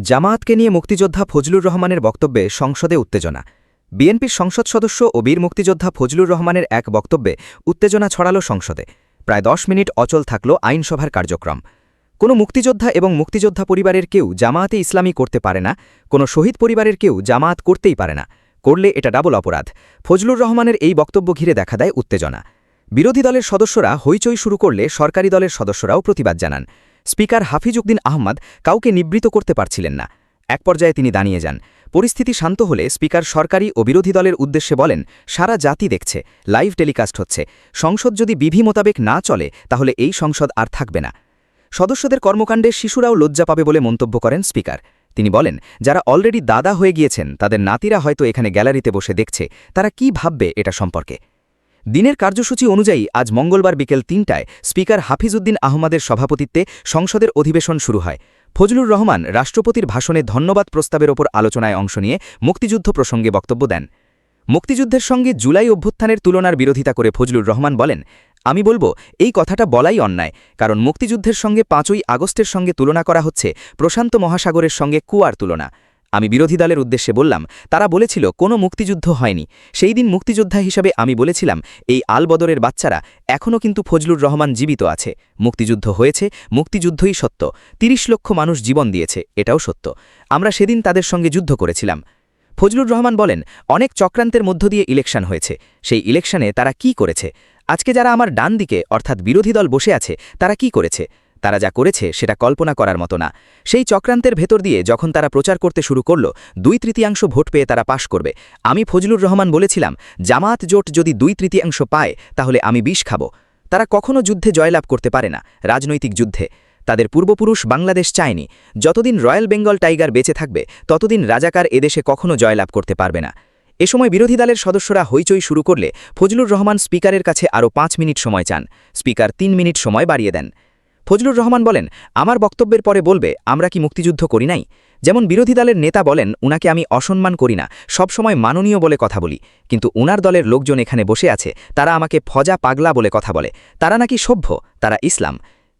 জামায়াতকে নিয়ে মুক্তিযোদ্ধা ফজলুর রহমানের বক্তব্যে সংসদে উত্তেজনা। বিএনপির সংসদ সদস্য ও বীর মুক্তিযোদ্ধা ফজলুর রহমানের এক বক্তব্যে উত্তেজনা ছড়াল সংসদে। প্রায় 10 মিনিট অচল থাকল আইনসভার কার্যক্রম। কোনো মুক্তিযোদ্ধা এবং মুক্তিযোদ্ধা পরিবারের কেউ জামায়াতে ইসলামী করতে পারে না, কোনো শহীদ পরিবারের কেউ জামায়াত করতেই পারে না, করলে এটা ডাবল অপরাধ। ফজলুর রহমানের এই বক্তব্য ঘিরে দেখা দেয় উত্তেজনা। বিরোধী দলের সদস্যরা হইচই শুরু করলে সরকারি দলের সদস্যরাও প্রতিবাদ জানান। স্পিকার হাফিজ উদ্দিন আহমদ কাউকে নিবৃত করতে পারছিলেন না। এক পর্যায়ে তিনি দাঁড়িয়ে যান। পরিস্থিতি শান্ত হলে স্পিকার সরকারি ও বিরোধী দলের উদ্দেশ্যে বলেন, সারা জাতি দেখছে, লাইভ টেলিকাস্ট হচ্ছে, সংসদ যদি বিধি মোতাবেক না চলে তাহলে এই সংসদ আর থাকবে না। সদস্যদের কর্মকাণ্ডে শিশুরাও লজ্জা পাবে বলে মন্তব্য করেন স্পিকার। তিনি বলেন, যারা অলরেডি দাদা হয়ে গিয়েছেন তাদের নাতিরা হয়তো এখানে গ্যালারিতে বসে দেখছে, তারা কি ভাববে এটা সম্পর্কে। দিনের কার্যসূচি অনুযায়ী আজ মঙ্গলবার বিকেল ৩টায় স্পিকার হাফিজ উদ্দিন আহমদের সভাপতিত্বে সংসদের অধিবেশন শুরু হয়। ফজলুর রহমান রাষ্ট্রপতির ভাষণে ধন্যবাদ প্রস্তাবের ওপর আলোচনায় অংশ নিয়ে মুক্তিযুদ্ধ প্রসঙ্গে বক্তব্য দেন। মুক্তিযুদ্ধের সঙ্গে জুলাই অভ্যুত্থানের তুলনার বিরোধিতা করে ফজলুর রহমান বলেন, আমি বলবো এই কথাটা বলাই অন্যায়, কারণ মুক্তিযুদ্ধের সঙ্গে ৫ই আগস্টের সঙ্গে তুলনা করা হচ্ছে প্রশান্ত মহাসাগরের সঙ্গে কুয়ার তুলনা। আমি বিরোধী দলের উদ্দেশ্যে বললাম, তারা বলেছিল কোনো মুক্তিযুদ্ধ হয়নি। সেই দিন মুক্তিযোদ্ধা হিসাবে আমি বলেছিলাম, এই আলবদরের বাচ্চারা এখনও কিন্তু ফজলুর রহমান জীবিত আছে। মুক্তিযুদ্ধ হয়েছে, মুক্তিযুদ্ধই সত্য, ৩০ লক্ষ মানুষ জীবন দিয়েছে, এটাও সত্য। আমরা সেদিন তাদের সঙ্গে যুদ্ধ করেছিলাম। ফজলুর রহমান বলেন, অনেক চক্রান্তের মধ্য দিয়ে ইলেকশন হয়েছে, সেই ইলেকশনে তারা কি করেছে? আজকে যারা আমার ডান দিকে অর্থাৎ বিরোধী দল বসে আছে তারা কি করেছে? তারা যা করেছে সেটা কল্পনা করার মতো না। সেই চক্রান্তের ভেতর দিয়ে যখন তারা প্রচার করতে শুরু করল ২/৩ ভোট পেয়ে তারা পাশ করবে, আমি ফজলুর রহমান বলেছিলাম, জামায়াত জোট যদি ২/৩ পায় তাহলে আমি বিষ খাব। তারা কখনো যুদ্ধে জয়লাভ করতে পারে না, রাজনৈতিক যুদ্ধে। তাদের পূর্বপুরুষ বাংলাদেশ চায়নি। যতদিন রয়্যাল বেঙ্গল টাইগার বেঁচে থাকবে ততদিন রাজাকার এদেশে কখনো জয়লাভ করতে পারবে না। এ সময় বিরোধী দলের সদস্যরা হইচই শুরু করলে ফজলুর রহমান স্পিকারের কাছে আরও ৫ মিনিট সময় চান। স্পিকার ৩ মিনিট সময় বাড়িয়ে দেন। ফজলুর রহমান বলেন, আমার বক্তব্যের পরে বলবে আমরা কি মুক্তিযুদ্ধ করি নাই? যেমন বিরোধী দলের নেতা বলেন, উনাকে আমি অসম্মান করি না, সবসময় মাননীয় বলে কথা বলি, কিন্তু উনার দলের লোকজন এখানে বসে আছে, তারা আমাকে ফজা পাগলা বলে কথা বলে, তারা নাকি সভ্য, তারা ইসলাম।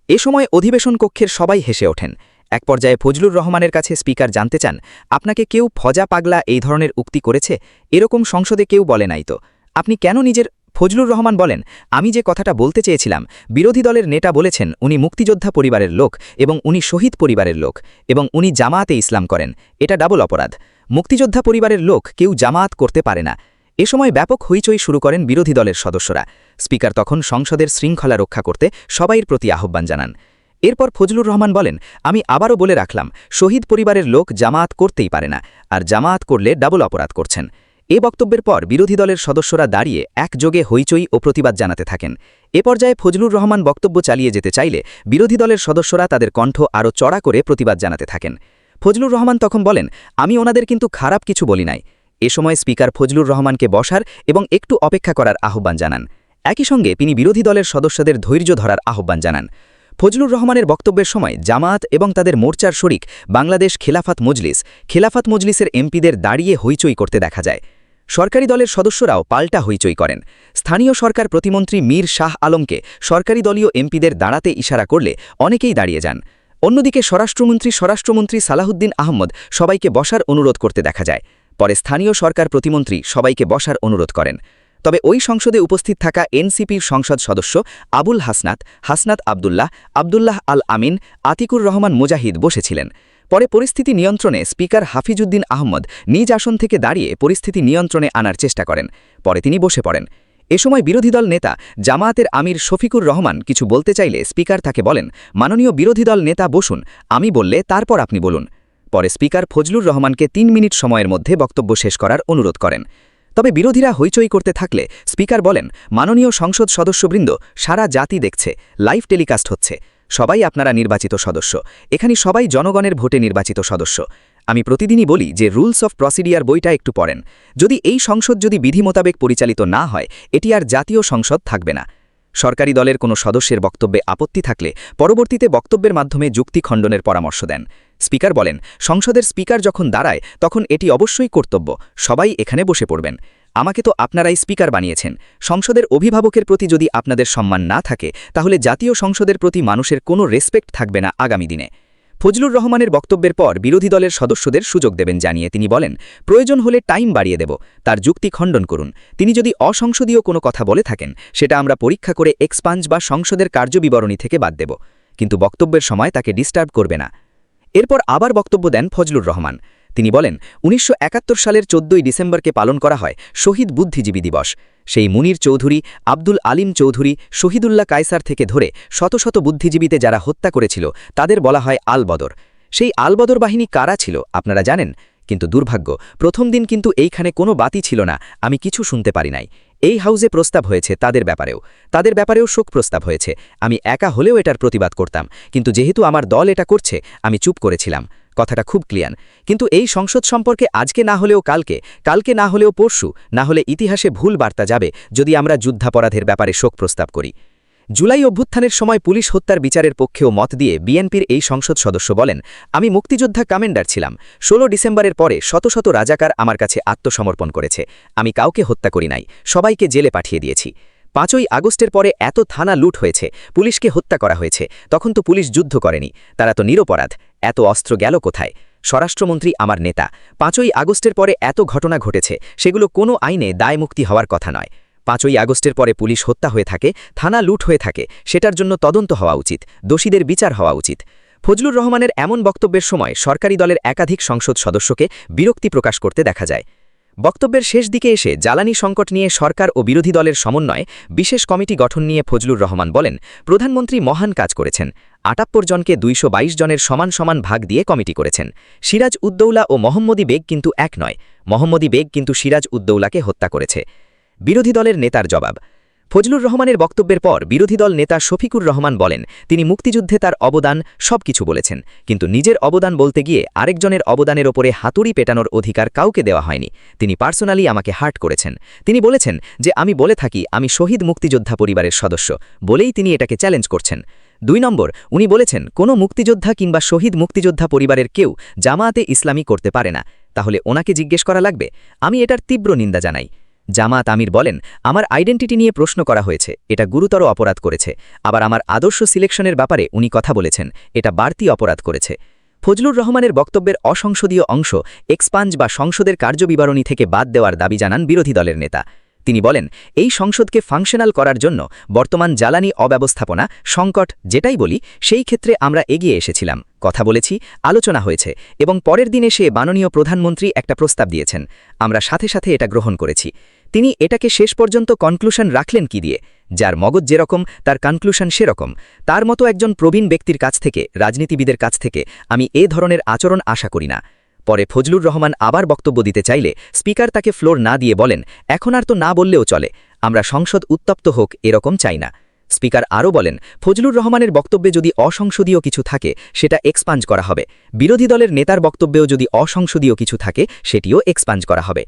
এ সময় অধিবেশন কক্ষের সবাই হেসে ওঠেন। এক পর্যায়ে ফজলুর রহমানের কাছে স্পিকার জানতে চান, আপনাকে কেউ ফজা পাগলা এই ধরনের উক্তি করেছে? এরকম সংসদে কেউ বলে নাই তো, আপনি কেন নিজের? ফজলুর রহমান বলেন, আমি যে কথাটা বলতে চেয়েছিলাম, বিরোধী দলের নেতা বলেছেন উনি মুক্তিযোদ্ধা পরিবারের লোক এবং উনি শহীদ পরিবারের লোক এবং উনি জামায়াতে ইসলাম করেন, এটা ডাবল অপরাধ। মুক্তিযোদ্ধা পরিবারের লোক কেউ জামায়াত করতে পারে না। এ সময় ব্যাপক হইচই শুরু করেন বিরোধী দলের সদস্যরা। স্পিকার তখন সংসদের শৃঙ্খলা রক্ষা করতে সবাইয়ের প্রতি আহ্বান জানান। এরপর ফজলুর রহমান বলেন, আমি আবারও বলে রাখলাম, শহীদ পরিবারের লোক জামায়াত করতেই পারে না, আর জামায়াত করলে ডাবল অপরাধ করছেন। এ বক্তব্যের পর বিরোধী দলের সদস্যরা দাঁড়িয়ে একযোগে হইচই ও প্রতিবাদ জানাতে থাকেন। এ পর্যায়ে ফজলুর রহমান বক্তব্য চালিয়ে যেতে চাইলে বিরোধী দলের সদস্যরা তাদের কণ্ঠ আরও চড়া করে প্রতিবাদ জানাতে থাকেন। ফজলুর রহমান তখন বলেন, আমি ওনাদের কিন্তু খারাপ কিছু বলি নাই। এ সময় স্পিকার ফজলুর রহমানকে বসার এবং একটু অপেক্ষা করার আহ্বান জানান। একই সঙ্গে তিনি বিরোধী দলের সদস্যদের ধৈর্য ধরার আহ্বান জানান। ফজলুর রহমানের বক্তব্যের সময় জামায়াত এবং তাদের মোর্চার শরিক বাংলাদেশ খেলাফত মজলিসের এমপিদের দাঁড়িয়ে হইচই করতে দেখা যায়। সরকারি দলের সদস্যরাও পাল্টা হইচই করেন। স্থানীয় সরকার প্রতিমন্ত্রী মীর শাহ আলমকে সরকারি দলীয় এমপিদের দাঁড়াতে ইশারা করলে অনেকেই দাঁড়িয়ে যান। অন্যদিকে স্বরাষ্ট্রমন্ত্রী সালাহুদ্দিন আহমদ সবাইকে বসার অনুরোধ করতে দেখা যায়। পরে স্থানীয় সরকার প্রতিমন্ত্রী সবাইকে বসার অনুরোধ করেন। তবে ওই সংসদে উপস্থিত থাকা এনসিপির সংসদ সদস্য আবুল হাসনাত আবদুল্লাহ আল আমিন, আতিকুর রহমান মুজাহিদ বসেছিলেন। পরে পরিস্থিতি নিয়ন্ত্রণে স্পিকার হাফিজ উদ্দিন আহমদ নিজ আসন থেকে দাঁড়িয়ে পরিস্থিতি নিয়ন্ত্রণে আনার চেষ্টা করেন। পরে তিনি বসে পড়েন। এ সময় বিরোধী দল নেতা জামায়াতের আমির শফিকুর রহমান কিছু বলতে চাইলে স্পিকার তাকে বলেন, মাননীয় বিরোধী দল নেতা বসুন, আমি বললে তারপর আপনি বলুন। পরে স্পিকার ফজলুর রহমানকে ৩ মিনিট সময়ের মধ্যে বক্তব্য শেষ করার অনুরোধ করেন। তবে বিরোধীরা হইচই করতে থাকলে স্পিকার বলেন, মাননীয় সংসদ সদস্যবৃন্দ, সারা জাতি দেখছে, লাইভ টেলিকাস্ট হচ্ছে, সবাই আপনারা নির্বাচিত সদস্য, এখানে সবাই জনগণের ভোটে নির্বাচিত সদস্য। আমি প্রতিদিনই বলি যে রুলস অফ প্রসিডিয়ার বইটা একটু পড়েন। যদি এই সংসদ যদি বিধি মোতাবেক পরিচালিত না হয় এটি আর জাতীয় সংসদ থাকবে না। সরকারি দলের কোনো সদস্যের বক্তব্যে আপত্তি থাকলে পরবর্তীতে বক্তব্যের মাধ্যমে যুক্তি খণ্ডনের পরামর্শ দেন। স্পিকার বলেন, সংসদের স্পিকার যখন দাঁড়ায় তখন এটি অবশ্যই কর্তব্য, সবাই এখানে বসে পড়বেন। আমাকে তো আপনারাই স্পিকার বানিয়েছেন। সংসদের অভিভাবকের প্রতি যদি আপনাদের সম্মান না থাকে তাহলে জাতীয় সংসদের প্রতি মানুষের কোনো রেসপেক্ট থাকবে না আগামী দিনে। ফজলুর রহমানের বক্তব্যের পর বিরোধী দলের সদস্যদের সুযোগ দেবেন জানিয়ে তিনি বলেন, প্রয়োজন হলে টাইম বাড়িয়ে দেব, তার যুক্তি খণ্ডন করুন। তিনি যদি অসংসদীয় কোনো কথা বলে থাকেন সেটা আমরা পরীক্ষা করে এক্সপাঞ্জ বা সংসদের কার্যবিবরণী থেকে বাদ দেব, কিন্তু বক্তব্যের সময় তাকে ডিস্টার্ব করবে না। এরপর আবার বক্তব্য দেন ফজলুর রহমান। তিনি বলেন, ১৯৭১ সালের ১৪ই ডিসেম্বরকে পালন করা হয় শহীদ বুদ্ধিজীবী দিবস। সেই মুনির চৌধুরী, আব্দুল আলিম চৌধুরী, শহীদুল্লাহ কায়সার থেকে ধরে শত শত বুদ্ধিজীবীতে যারা হত্যা করেছিল তাদের বলা হয় আল বদর। সেই আল বদর বাহিনী কারা ছিল আপনারা জানেন? কিন্তু দুর্ভাগ্য, প্রথম দিন কিন্তু এইখানে কোনো বাতি ছিল না, আমি কিছু শুনতে পারি নাই। এই হাউজে প্রস্তাব হয়েছে তাদের ব্যাপারেও শোক প্রস্তাব হয়েছে। আমি একা হলেও এটার প্রতিবাদ করতাম, কিন্তু যেহেতু আমার দল এটা করছে আমি চুপ করেছিলাম। কথাটা খুব ক্লিয়ার। কিন্তু এই সংসদ সম্পর্কে আজকে না হলেও কালকে না হলেও পরশু, না হলে ইতিহাসে ভুল বার্তা যাবে যদি আমরা যুদ্ধাপরাধের ব্যাপারে শোক প্রস্তাব করি। জুলাই অভ্যুত্থানের সময় পুলিশ হত্যার বিচারের পক্ষেও মত দিয়ে বিএনপির এই সংসদ সদস্য বলেন, আমি মুক্তিযোদ্ধা কমান্ডার ছিলাম। ১৬ ডিসেম্বরের পরে শত শত রাজাকার আমার কাছে আত্মসমর্পণ করেছে। আমি কাউকে হত্যা করি নাই, সবাইকে জেলে পাঠিয়ে দিয়েছি। ৫ই আগস্টের পরে এত থানা লুট হয়েছে, পুলিশকে হত্যা করা হয়েছে, তখন তো পুলিশ যুদ্ধ করেনি, তারা তো নিরপরাধ। এত অস্ত্র গেল কোথায়? স্বরাষ্ট্রমন্ত্রী আমার নেতা। ৫ই আগস্টের পরে এত ঘটনা ঘটেছে, সেগুলো কোনো আইনে দায়মুক্তি হওয়ার কথা নয়। ৫ই আগস্টের পরে পুলিশ হত্যা হয়ে থাকে, থানা লুট হয়ে থাকে, সেটার জন্য তদন্ত হওয়া উচিত, দোষীদের বিচার হওয়া উচিত। ফজলুর রহমানের এমন বক্তব্যের সময় সরকারি দলের একাধিক সংসদ সদস্যকে বিরক্তি প্রকাশ করতে দেখা যায়। বক্তব্যের শেষ দিকে এসে জ্বালানি সংকট নিয়ে সরকার ও বিরোধী দলের সমন্বয়ে বিশেষ কমিটি গঠন নিয়ে ফজলুর রহমান বলেন, প্রধানমন্ত্রী মহান কাজ করেছেন। ৭৮ জনকে ২২২ জনের সমান সমান ভাগ দিয়ে কমিটি করেছেন। সিরাজ উদ্দৌলা ও মোহাম্মদী বেগ কিন্তু এক নয়, মোহাম্মদী বেগ কিন্তু সিরাজ উদ্দৌলাকে হত্যা করেছে। বিরোধী দলের নেতার জবাব। ফজলুর রহমানের বক্তব্যের পর বিরোধী দল নেতা শফিকুর রহমান বলেন, তিনি মুক্তিযুদ্ধে তার অবদান সবকিছু বলেছেন, কিন্তু নিজের অবদান বলতে গিয়ে আরেকজনের অবদানের ওপরে হাতুড়ি পেটানোর অধিকার কাউকে দেওয়া হয়নি। তিনি পার্সোনালি আমাকে হার্ট করেছেন। তিনি বলেছেন যে আমি বলে থাকি আমি শহীদ মুক্তিযোদ্ধা পরিবারের সদস্য, বলেই তিনি এটাকে চ্যালেঞ্জ করছেন। ২ নম্বর, উনি বলেছেন কোনো মুক্তিযোদ্ধা কিংবা শহীদ মুক্তিযোদ্ধা পরিবারের কেউ জামায়াতে ইসলামী করতে পারে না, তাহলে ওনাকে জিজ্ঞেস করা লাগবে। আমি এটার তীব্র নিন্দা জানাই। জামাত আমির বলেন, আমার আইডেন্টিটি নিয়ে প্রশ্ন করা হয়েছে, এটা গুরুতর অপরাধ করেছে। আবার আমার আদর্শ সিলেকশনের ব্যাপারে উনি কথা বলেছেন, এটা বাড়তি অপরাধ করেছে। ফজলুর রহমানের বক্তব্যের অসংসদীয় অংশ এক্সপাঞ্জ বা সংসদের কার্যবিবরণী থেকে বাদ দেওয়ার দাবি জানান বিরোধী দলের নেতা। তিনি বলেন, এই সংসদকে ফাংশনাল করার জন্য বর্তমান জ্বালানি অব্যবস্থাপনা সংকট যেটাই বলি সেই ক্ষেত্রে আমরা এগিয়ে এসেছিলাম, কথা বলেছি, আলোচনা হয়েছে এবং পরের দিন এসে মাননীয় প্রধানমন্ত্রী একটা প্রস্তাব দিয়েছেন, আমরা সাথে সাথে এটা গ্রহণ করেছি। তিনি এটাকে শেষ পর্যন্ত কনক্লুশন রাখলেন কি দিয়ে? যার মগজ যেরকম তার কনক্লুশন সেরকম। তার মতো একজন প্রবীণ ব্যক্তির কাছ থেকে, রাজনীতিবিদের কাছ থেকে আমি এ ধরনের আচরণ আশা করি না। পরে ফজলুর রহমান আবার বক্তব্য দিতে চাইলে স্পিকার তাকে ফ্লোর না দিয়ে বলেন, এখন আর তো না বললেও চলে, আমরা সংসদ উত্তপ্ত হোক এরকম চাই না। স্পিকার আরও বলেন, ফজলুর রহমানের বক্তব্যে যদি অসংসদীয় কিছু থাকে সেটা এক্সপাঞ্জ করা হবে, বিরোধী দলের নেতার বক্তব্যেও যদি অসংসদীয় কিছু থাকে সেটিও এক্সপাঞ্জ করা হবে।